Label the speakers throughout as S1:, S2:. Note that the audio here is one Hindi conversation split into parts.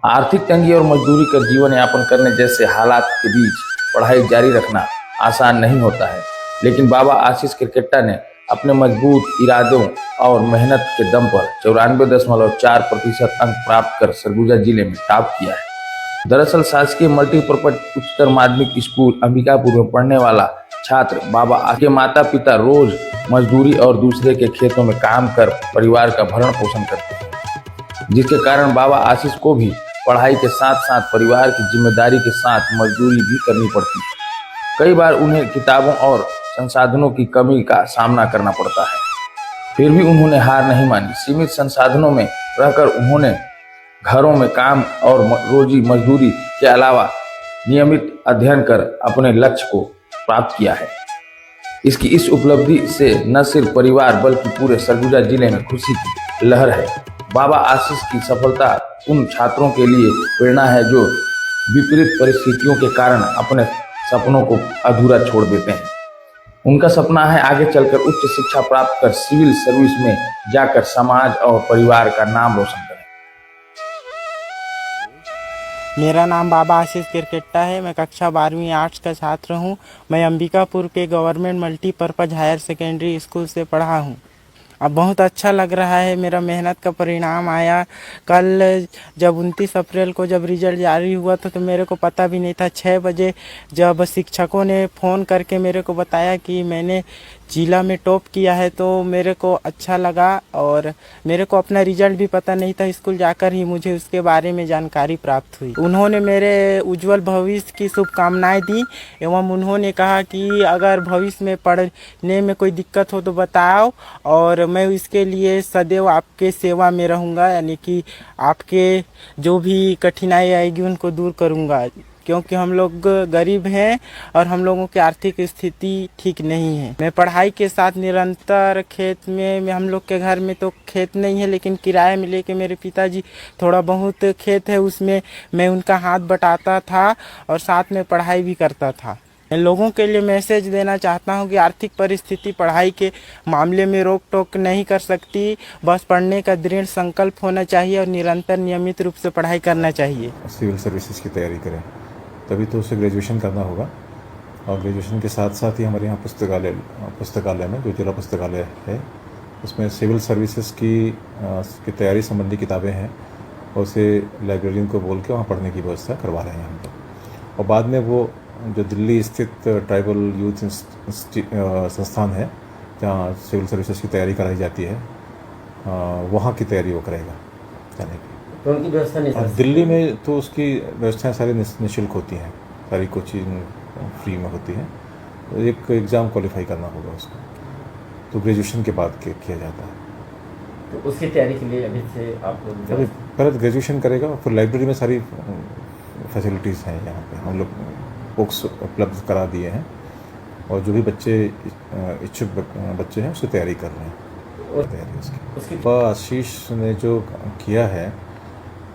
S1: आर्थिक तंगी और मजदूरी कर जीवन यापन करने जैसे हालात के बीच पढ़ाई जारी रखना आसान नहीं होता है, लेकिन बाबा आशीष क्रिकेटा ने अपने मजबूत इरादों और मेहनत के दम पर 94.4% अंक प्राप्त कर सरगुजा जिले में टॉप किया है। दरअसल शासकीय मल्टीपर्पज उच्चतर माध्यमिक स्कूल अंबिकापुर में पढ़ने वाला छात्र बाबा के माता पिता रोज मजदूरी और दूसरे के खेतों में काम कर परिवार का भरण पोषण करते हैं, जिसके कारण बाबा आशीष को भी पढ़ाई के साथ साथ परिवार की जिम्मेदारी के साथ मजदूरी भी करनी पड़ती है। कई बार उन्हें किताबों और संसाधनों की कमी का सामना करना पड़ता है, फिर भी उन्होंने हार नहीं मानी। सीमित संसाधनों में रहकर उन्होंने घरों में काम और रोजी मजदूरी के अलावा नियमित अध्ययन कर अपने लक्ष्य को प्राप्त किया है। इसकी इस उपलब्धि से न सिर्फ परिवार बल्कि पूरे सरगुजा जिले में खुशी की लहर है। बाबा आशीष की सफलता उन छात्रों के लिए प्रेरणा है जो विपरीत परिस्थितियों के कारण अपने सपनों को अधूरा छोड़ देते हैं। उनका सपना है आगे चलकर उच्च शिक्षा प्राप्त कर सिविल सर्विस में जाकर समाज और परिवार का नाम रोशन करें।
S2: मेरा नाम बाबा आशीष क्रिकेटा है। मैं कक्षा 12वीं आर्ट्स का छात्र हूँ। मैं अंबिकापुर के government multipurpose higher secondary school से पढ़ा हूँ। अब बहुत अच्छा लग रहा है, मेरा मेहनत का परिणाम आया। कल जब 29 अप्रैल को जब रिजल्ट जारी हुआ था तो मेरे को पता भी नहीं था। 6 बजे जब शिक्षकों ने फ़ोन करके मेरे को बताया कि मैंने जिला में टॉप किया है तो मेरे को अच्छा लगा, और मेरे को अपना रिजल्ट भी पता नहीं था। स्कूल जाकर ही मुझे उसके बारे में जानकारी प्राप्त हुई। उन्होंने मेरे उज्जवल भविष्य की शुभकामनाएं दी एवं उन्होंने कहा कि अगर भविष्य में पढ़ने में कोई दिक्कत हो तो बताओ, और मैं इसके लिए सदैव आपके सेवा में रहूँगा, यानी कि आपके जो भी कठिनाई आएगी उनको दूर करूँगा, क्योंकि हम लोग गरीब हैं और हम लोगों की आर्थिक स्थिति ठीक नहीं है। मैं पढ़ाई के साथ निरंतर खेत में हम लोग के घर में तो खेत नहीं है, लेकिन किराए में लेके मेरे पिताजी थोड़ा बहुत खेत है, उसमें मैं उनका हाथ बटाता था और साथ में पढ़ाई भी करता था। मैं लोगों के लिए मैसेज देना चाहता हूं कि आर्थिक परिस्थिति पढ़ाई के मामले में रोक टोक नहीं कर सकती। बस पढ़ने का दृढ़ संकल्प होना चाहिए और निरंतर नियमित रूप से पढ़ाई करना चाहिए।
S3: सिविल सर्विसेज की तैयारी करें तभी तो उसे ग्रेजुएशन करना होगा, और ग्रेजुएशन के साथ साथ ही हमारे यहाँ पुस्तकालय में जो जिला पुस्तकालय है उसमें सिविल सर्विसेज की तैयारी संबंधी किताबें हैं, और उसे लाइब्रेरियन को बोल के वहाँ पढ़ने की व्यवस्था करवा रहे हैं हम लोग। और बाद में वो जो दिल्ली स्थित ट्राइबल यूथ संस्थान है जहाँ सिविल सर्विसेज की तैयारी कराई जाती है, वहाँ की तैयारी वो करेगा जाने की।
S4: तो उनकी व्यवस्था नहीं है
S3: दिल्ली में तो उसकी व्यवस्थाएं सारी निःशुल्क होती हैं, सारी कोचिंग फ्री में होती है। तो एक एग्ज़ाम क्वालिफाई करना होगा उसको, तो ग्रेजुएशन के बाद किया जाता है।
S4: तो उसकी तैयारी के लिए अभी से आप
S3: अभी पहले ग्रेजुएशन करेगा, फिर लाइब्रेरी में सारी फैसिलिटीज़ हैं। यहाँ पे हम लोग बुक्स उपलब्ध करा दिए हैं, और जो भी बच्चे इच्छुक बच्चे हैं उसकी तैयारी कर रहे हैं। तैयारी उसकी आशीष ने जो किया है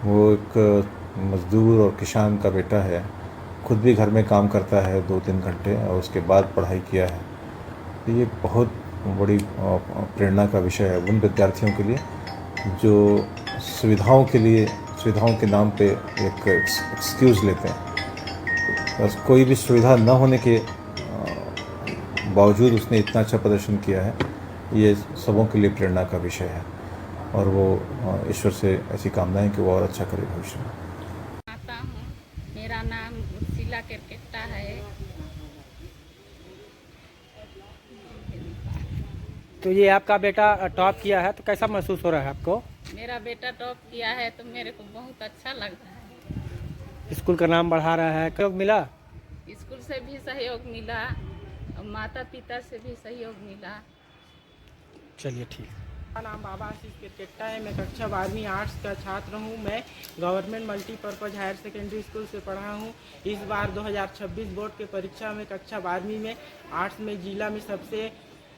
S3: वो एक मज़दूर और किसान का बेटा है, खुद भी घर में काम करता है 2-3 घंटे, और उसके बाद पढ़ाई किया है। तो ये बहुत बड़ी प्रेरणा का विषय है उन विद्यार्थियों के लिए जो सुविधाओं के नाम पे एक एक्सक्यूज़ लेते हैं। बस कोई भी सुविधा न होने के बावजूद उसने इतना अच्छा प्रदर्शन किया है, ये सबों के लिए प्रेरणा का विषय है, और वो ईश्वर से ऐसी कामनाएं कि वो और अच्छा करे भविष्य में।
S5: आता हूँ, मेरा नाम शीला क्रिकेटा है।
S6: तो ये आपका बेटा टॉप किया है, तो कैसा महसूस हो रहा है आपको?
S5: मेरा बेटा टॉप किया है तो मेरे को बहुत अच्छा लग रहा है।
S6: स्कूल का नाम बढ़ा रहा है, सहयोग मिला?
S5: स्कूल से भी सहयोग मिला और माता पिता से भी सहयोग मिला।
S6: चलिए ठीक।
S2: मेरा नाम बाबा आशीष क्रिकेटा है। मैं कक्षा 12वीं आर्ट्स का छात्र हूँ। मैं government multipurpose higher secondary school से पढ़ा हूँ। इस बार 2026 बोर्ड के परीक्षा में कक्षा 12वीं में आर्ट्स में जिला में सबसे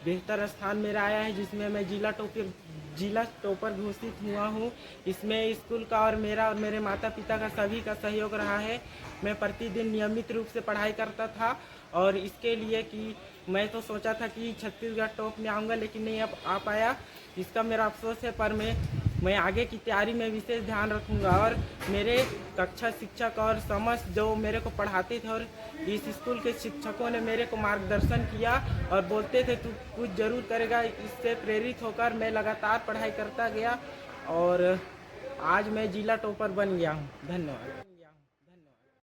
S2: बेहतर स्थान मेरा आया है, जिसमें मैं जिला टॉपर घोषित हुआ हूँ। इसमें स्कूल का और मेरे माता पिता का सभी का सहयोग रहा है। मैं प्रतिदिन नियमित रूप से पढ़ाई करता था, और इसके लिए कि मैं तो सोचा था कि छत्तीसगढ़ टॉप में आऊँगा, लेकिन नहीं आ पाया। इसका मेरा अफसोस है, पर मैं मैं आगे की तैयारी में विशेष ध्यान रखूंगा और मेरे कक्षा शिक्षक और समस्त जो मेरे को पढ़ाते थे और इस स्कूल के शिक्षकों ने मेरे को मार्गदर्शन किया और बोलते थे तू कुछ ज़रूर करेगा। इससे प्रेरित होकर मैं लगातार पढ़ाई करता गया और आज मैं जिला टॉपर बन गया हूँ। धन्यवाद।